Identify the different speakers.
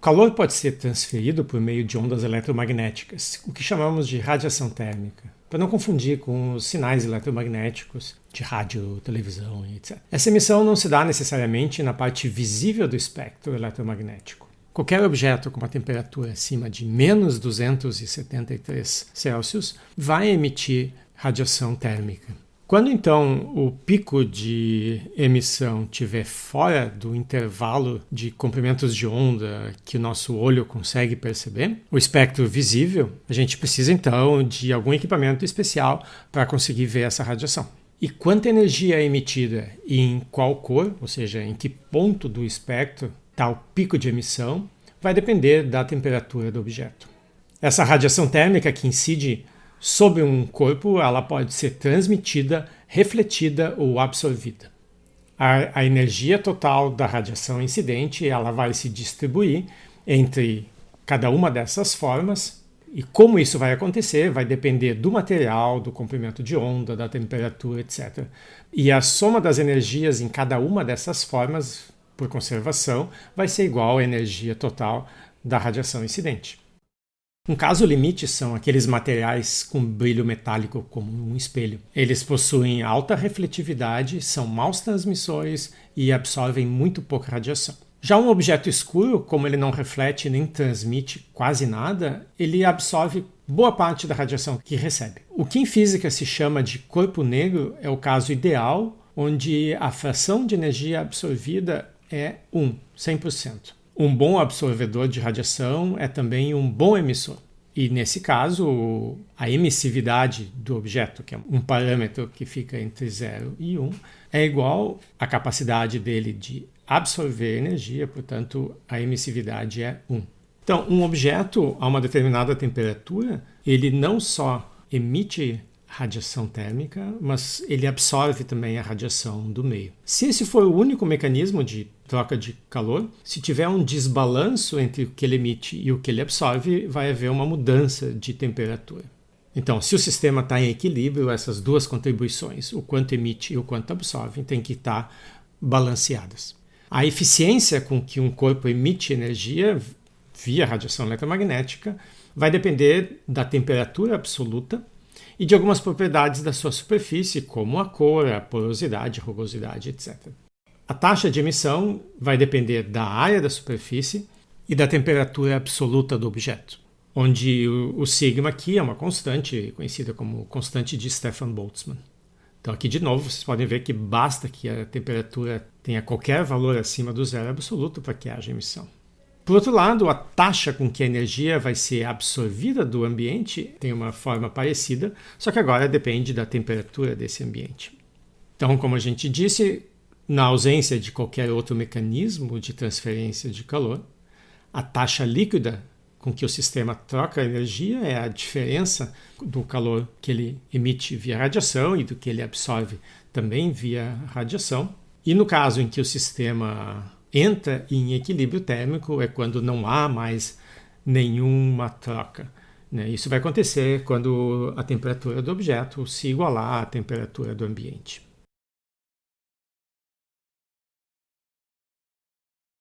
Speaker 1: calor pode ser transferido por meio de ondas eletromagnéticas, o que chamamos de radiação térmica, para não confundir com os sinais eletromagnéticos de rádio, televisão e etc. Essa emissão não se dá necessariamente na parte visível do espectro eletromagnético. Qualquer objeto com uma temperatura acima de menos 273 Celsius vai emitir radiação térmica. Quando então o pico de emissão estiver fora do intervalo de comprimentos de onda que o nosso olho consegue perceber, o espectro visível, a gente precisa então de algum equipamento especial para conseguir ver essa radiação. E quanta energia é emitida e em qual cor, ou seja, em que ponto do espectro está o pico de emissão, vai depender da temperatura do objeto. Essa radiação térmica que incide sobre um corpo, ela pode ser transmitida, refletida ou absorvida. A energia total da radiação incidente, ela vai se distribuir entre cada uma dessas formas, e como isso vai acontecer vai depender do material, do comprimento de onda, da temperatura, etc. E a soma das energias em cada uma dessas formas, por conservação, vai ser igual à energia total da radiação incidente. Um caso limite são aqueles materiais com brilho metálico como um espelho. Eles possuem alta refletividade, são maus transmissores e absorvem muito pouca radiação. Já um objeto escuro, como ele não reflete nem transmite quase nada, ele absorve boa parte da radiação que recebe. O que em física se chama de corpo negro é o caso ideal, onde a fração de energia absorvida é 100%. Um bom absorvedor de radiação é também um bom emissor. E nesse caso, a emissividade do objeto, que é um parâmetro que fica entre 0 e 1, é igual à capacidade dele de absorver energia, portanto, a emissividade é 1. Então, um objeto a uma determinada temperatura, ele não só emite radiação térmica, mas ele absorve também a radiação do meio. Se esse for o único mecanismo de troca de calor, se tiver um desbalanço entre o que ele emite e o que ele absorve, vai haver uma mudança de temperatura. Então, se o sistema está em equilíbrio, essas duas contribuições, o quanto emite e o quanto absorve, têm que estar balanceadas. A eficiência com que um corpo emite energia via radiação eletromagnética vai depender da temperatura absoluta e de algumas propriedades da sua superfície, como a cor, a porosidade, a rugosidade, etc. A taxa de emissão vai depender da área da superfície e da temperatura absoluta do objeto, onde o sigma aqui é uma constante conhecida como constante de Stefan-Boltzmann. Então aqui de novo vocês podem ver que basta que a temperatura tenha qualquer valor acima do zero absoluto para que haja emissão. Por outro lado, a taxa com que a energia vai ser absorvida do ambiente tem uma forma parecida, só que agora depende da temperatura desse ambiente. Então, como a gente disse, na ausência de qualquer outro mecanismo de transferência de calor, a taxa líquida com que o sistema troca energia é a diferença do calor que ele emite via radiação e do que ele absorve também via radiação. E no caso em que o sistema entra em equilíbrio térmico é quando não há mais nenhuma troca. Isso vai acontecer quando a temperatura do objeto se igualar à temperatura do ambiente.